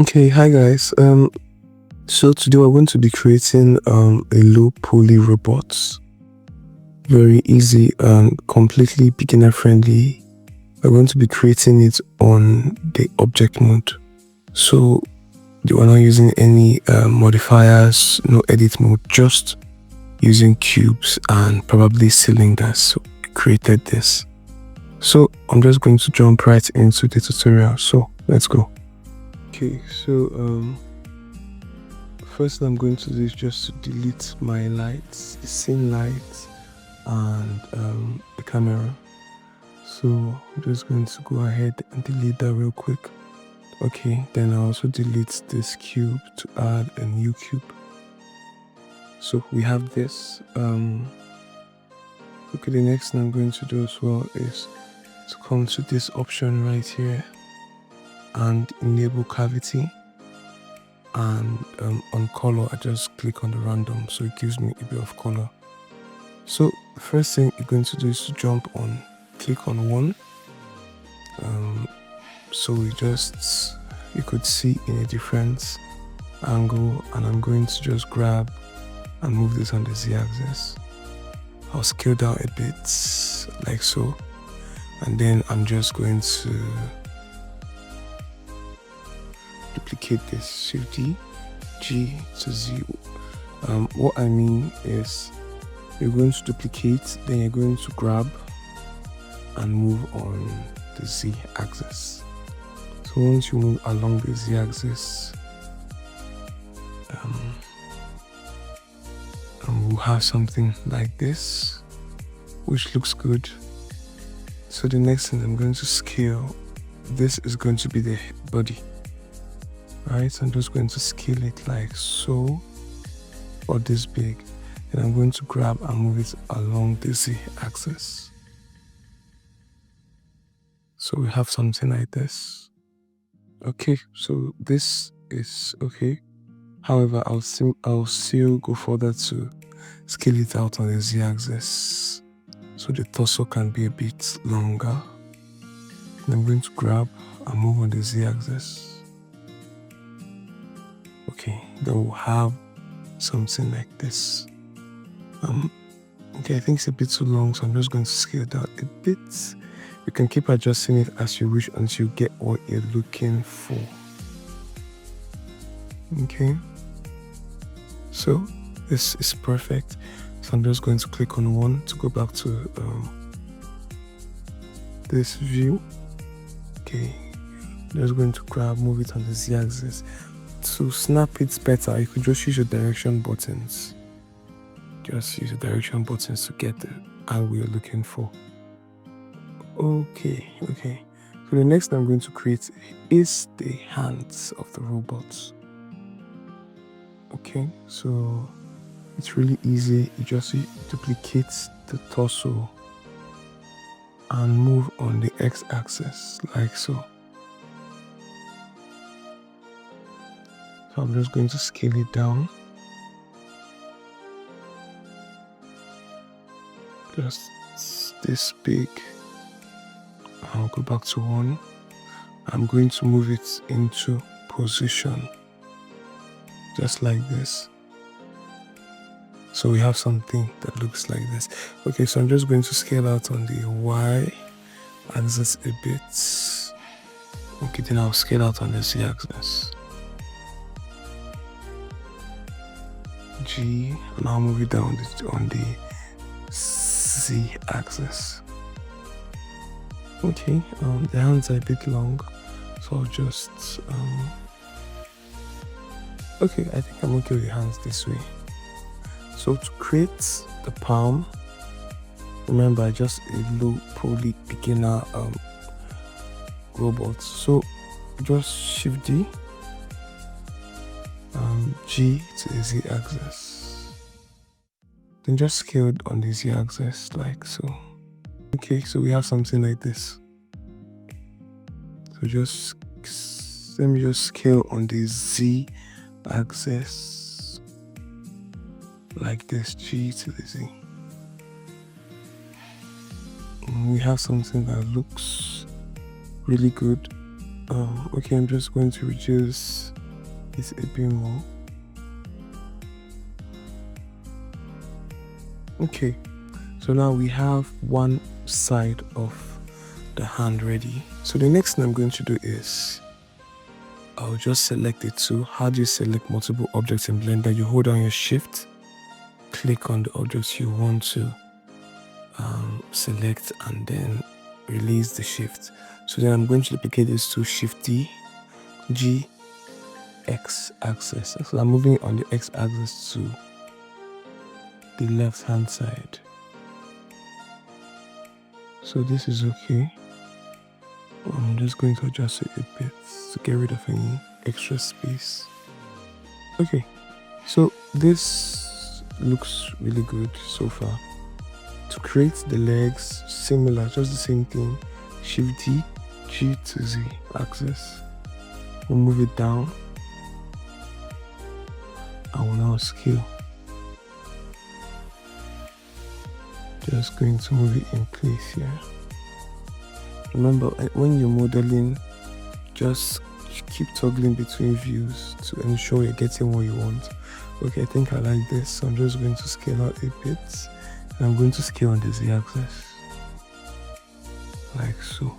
Okay, hi guys. So today we're going to be creating a low poly robot. Very easy and completely beginner friendly. We're going to be creating it on the object mode. So we're not using any modifiers, no edit mode, just using cubes and probably cylinders. So we created this. So I'm just going to jump right into the tutorial. So let's go. Okay, so first thing I'm going to do is just to delete my lights, the scene lights and the camera. So I'm just going to go ahead and delete that real quick. Okay, then I'll also delete this cube to add a new cube. So we have this. Okay, the next thing I'm going to do as well is to come to this option right here and enable cavity. And on color, I just click on the random, so it gives me a bit of color. So the first thing you're going to do is to click on one. So you could see in a different angle, and I'm going to just grab and move this on the z-axis. I'll scale down a bit like so, and then I'm just going to duplicate this, Shift D, G to Z. What I mean is you're going to duplicate, then you're going to grab and move on the Z axis. So once you move along the Z axis, we'll have something like this, which looks good. So the next thing I'm going to scale, this is going to be the body. Right, so I'm just going to scale it like so, or this big. Then I'm going to grab and move it along the Z axis. So we have something like this. Okay, so this is okay. However, I'll still go further to scale it out on the Z axis, so the torso can be a bit longer. And I'm going to grab and move on the Z axis. Okay, then we'll have something like this. Okay, I think it's a bit too long, so I'm just going to scale down a bit. You can keep adjusting it as you wish until you get what you're looking for. Okay, so this is perfect. So I'm just going to click on one to go back to this view. Okay, I'm just going to move it on the z-axis. To snap it better, you could just use your direction buttons. Just use the direction buttons to get the angle you're looking for. Okay. So the next thing I'm going to create is the hands of the robot. Okay, so it's really easy. You just duplicate the torso and move on the x-axis like so. So I'm just going to scale it down. Just this big. I'll go back to one. I'm going to move it into position. Just like this. So we have something that looks like this. Okay, so I'm just going to scale out on the Y axis a bit. Okay, then I'll scale out on the Z axis. G, and I'll move it down on the Z axis. Okay, the hands are a bit long, so I'll just okay, I think I'm okay with the hands this way. So to create the palm, remember just a low poly beginner robot. So just Shift D, G to the Z axis. Then just scale on the Z axis like so. Okay, so we have something like this. So let me just scale on the Z axis like this, G to the Z. And we have something that looks really good. Okay, I'm just going to reduce this a bit more. Okay, so now we have one side of the hand ready. So the next thing I'm going to do is I'll just select it. So how do you select multiple objects in Blender? You hold down your shift, click on the objects you want to select, and then release the shift. So then I'm going to duplicate this to Shift D, G, X axis. So I'm moving on the X axis to the left hand side. So this is okay. I'm just going to adjust it a bit to get rid of any extra space. Okay, so this looks really good so far. To create the legs, similar, just the same thing. Shift D, G to Z axis. We'll move it down. I will now scale. Just going to move it in place here. Remember, when you're modeling, just keep toggling between views to ensure you're getting what you want. Okay, I think I like this, so I'm just going to scale out a bit. And I'm going to scale on the Z axis, like so.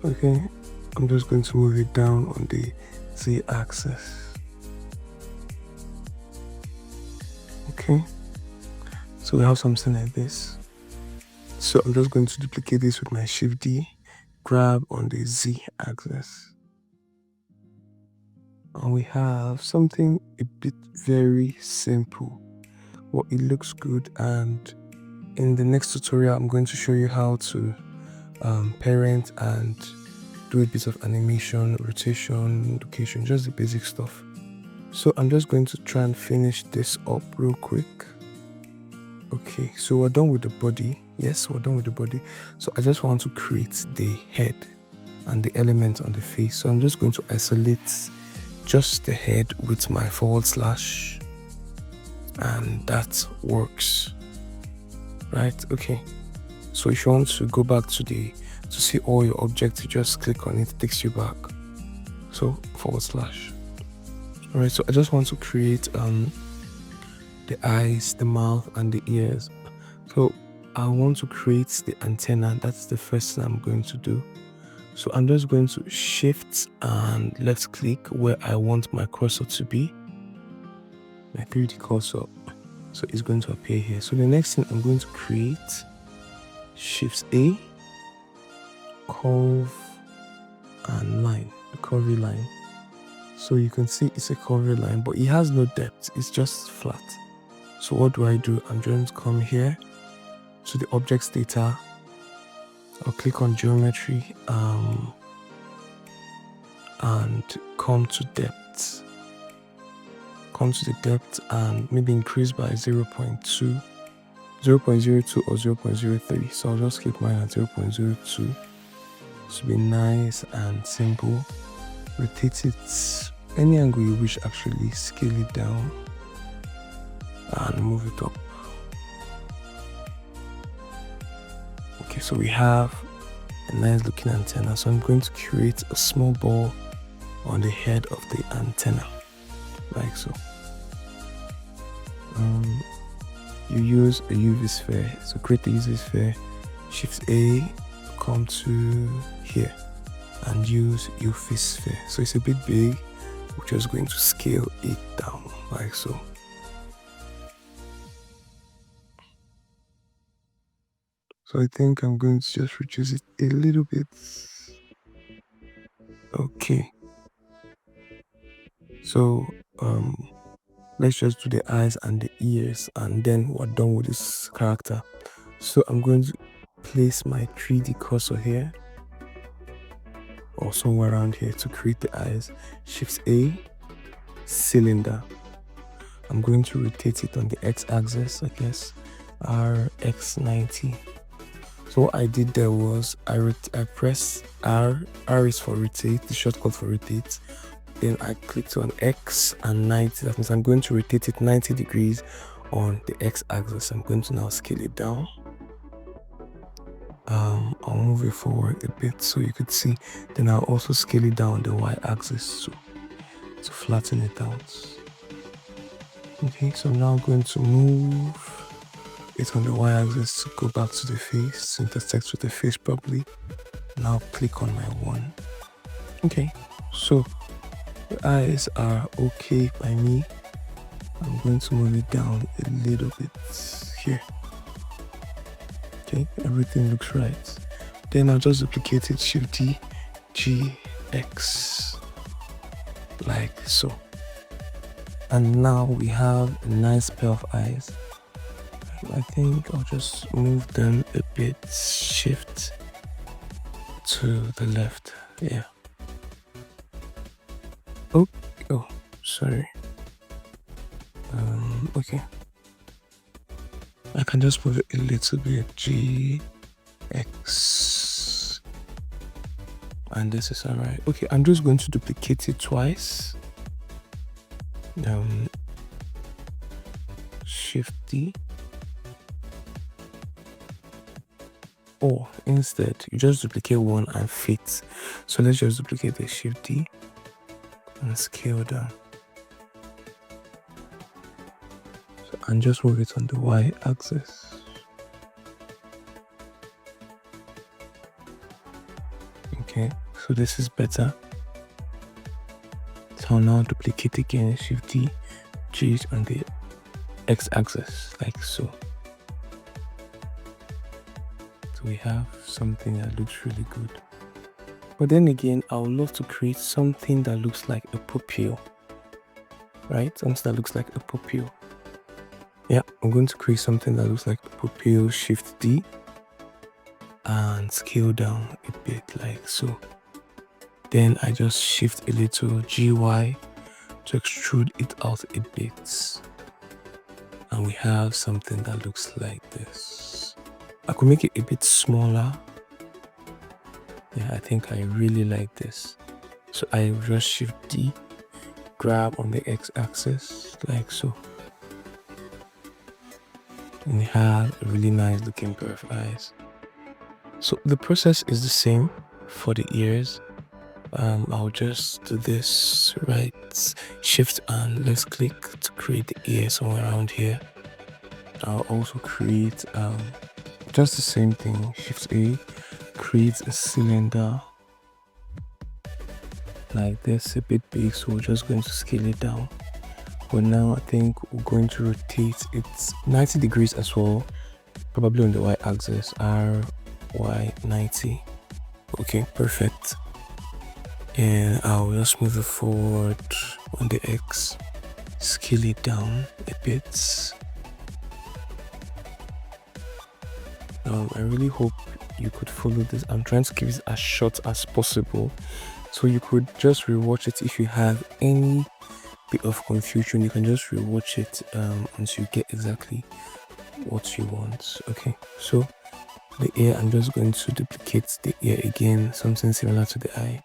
Okay, I'm just going to move it down on the Z axis. Okay, so we have something like this. So I'm just going to duplicate this with my Shift D, grab on the Z axis. And we have something a bit very simple. Well, it looks good, and in the next tutorial I'm going to show you how to parent and do a bit of animation, rotation, location, just the basic stuff. So I'm just going to try and finish this up real quick. Okay, so we're done with the body. Yes, we're done with the body. So I just want to create the head and the element on the face. So I'm just going to isolate just the head with my /, and that works, right? Okay, so if you want to go back to see all your objects, you just click on it, takes you back. So /. All right, so I just want to create the eyes, the mouth, and the ears. So I want to create the antenna. That's the first thing I'm going to do. So I'm just going to shift and left click where I want my cursor to be, my 3D cursor. So it's going to appear here. So the next thing I'm going to create, Shift A, curve and line, the curvy line. So you can see it's a curvy line, but it has no depth, it's just flat. So what do? I'm going to come here to the objects data. I'll click on geometry and come to depth. Come to the depth and maybe increase by 0.2, 0.02 or 0.03. So I'll just keep mine at 0.02 to be nice and simple. Rotate it any angle you wish, actually. Scale it down and move it up. Okay, so we have a nice looking antenna. So I'm going to create a small ball on the head of the antenna, like so. You use a UV sphere. So create the UV sphere, Shift A, come to here and use UV sphere. So it's a bit big. We're just going to scale it down like so. So I think I'm going to just reduce it a little bit. Okay. So let's just do the eyes and the ears, and then we're done with this character. So I'm going to place my 3D cursor here or somewhere around here to create the eyes. Shift A, cylinder. I'm going to rotate it on the x-axis, I guess, RX90. So what I did there was I pressed R is for rotate, the shortcut for rotate. Then I clicked on X and 90. That means I'm going to rotate it 90 degrees on the X axis. I'm going to now scale it down. I'll move it forward a bit so you could see. Then I'll also scale it down the y-axis to flatten it out. Okay, so now I'm going to move it on the y-axis to go back to the face, to intersect with the face properly. Now click on my one. Okay, so the eyes are okay by me. I'm going to move it down a little bit here. Okay, everything looks right. Then I'll just duplicate it, Shift D, G, X, like so. And now we have a nice pair of eyes. I think I'll just move them a bit, shift to the left. Yeah. Oh, sorry. Okay. I can just move it a little bit, G, X, and this is alright. Okay, I'm just going to duplicate it twice. Shift D. Or instead, you just duplicate one and fit. So let's just duplicate the Shift D and scale down. So, and just move it on the y-axis. Okay, so this is better. So I'll now duplicate again, Shift D, G on the x-axis, like so. So we have something that looks really good. But then again, I would love to create something that looks like a pupil, right? Something that looks like a pupil. Yeah, I'm going to create something that looks like a pupil, Shift D, and scale down a bit like so. Then I just shift a little GY to extrude it out a bit. And we have something that looks like this. I could make it a bit smaller. Yeah, I think I really like this. So I just Shift D, grab on the x-axis like so. And we have a really nice looking pair of eyes. So the process is the same for the ears. I'll just do this, right, shift and left click to create the ear somewhere around here. I'll also create just the same thing, Shift A, create a cylinder like this, a bit big, so we're just going to scale it down. But now I think we're going to rotate it 90 degrees as well, probably on the y-axis, RY90. Okay, perfect. And I'll just move it forward on the X, scale it down a bit. I really hope you could follow this. I'm trying to keep it as short as possible, so you could just rewatch it. If you have any bit of confusion, you can just rewatch it until you get exactly what you want. Okay, so the ear, I'm just going to duplicate the ear again, something similar to the eye.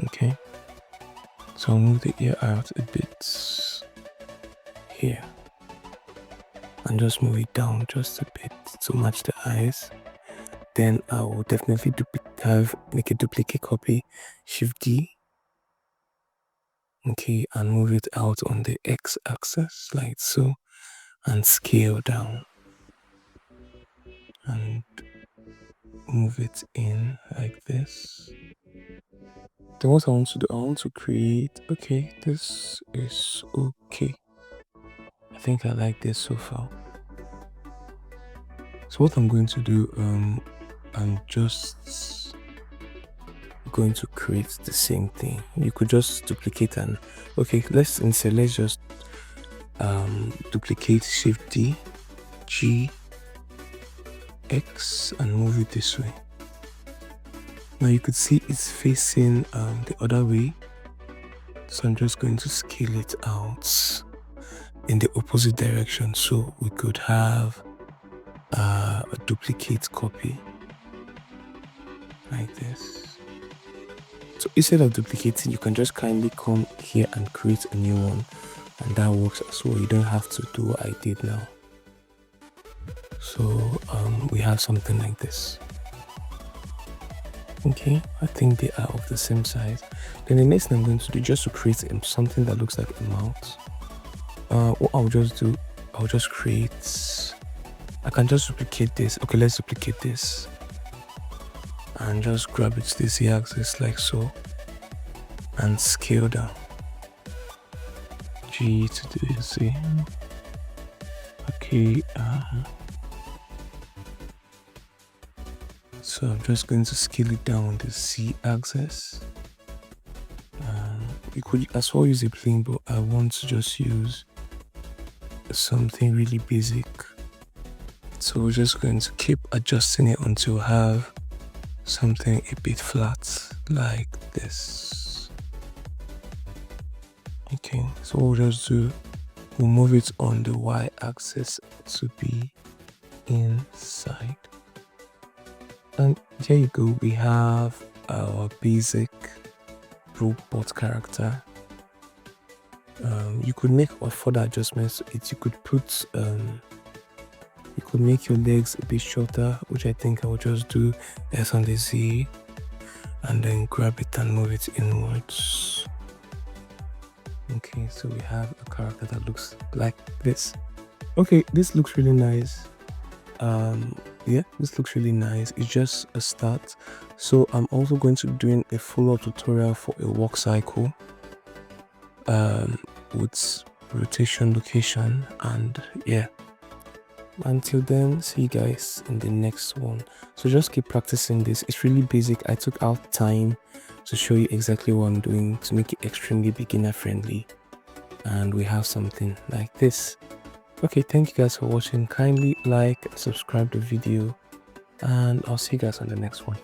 Okay, so I'll move the ear out a bit here and just move it down just a bit to match the eyes. Then I will definitely make a duplicate copy, Shift D, okay, and move it out on the x-axis like so, and scale down and move it in like this. Then what I want to do, I want to create, okay, this is okay. I think I like this so far. So what I'm going to do, I'm just going to create the same thing. You could just duplicate and, okay, let's just duplicate, Shift D, G, X, and move it this way. Now you could see it's facing the other way, so I'm just going to scale it out in the opposite direction so we could have a duplicate copy like this. So instead of duplicating, you can just kindly come here and create a new one, and that works as well. You don't have to do what I did now. So we have something like this. Okay, I think they are of the same size. Then the next thing I'm going to do, just to create something that looks like a mouth, what I'll just do, I'll just create, I can just duplicate this. Okay, let's duplicate this and just grab it to the z-axis like so and scale down. G to the Z. Okay, so I'm just going to scale it down on the z-axis. You could as well use a plane, but I want to just use something really basic. So we're just going to keep adjusting it until we have something a bit flat like this. Okay, so we'll just do, we'll move it on the y-axis to be inside. And here you go, we have our basic robot character. You could make further adjustments to it. You could put you could make your legs a bit shorter, which I think I will just do S on the Z and then grab it and move it inwards. Okay, so we have a character that looks like this. Okay, this looks really nice. Yeah, this looks really nice. It's just a start. So I'm also going to be doing a follow-up tutorial for a walk cycle with rotation, location, and yeah. Until then, see you guys in the next one. So just keep practicing this. It's really basic. I took out time to show you exactly what I'm doing to make it extremely beginner friendly, and we have something like this. Okay, thank you guys for watching. Kindly like, subscribe the video, and I'll see you guys on the next one.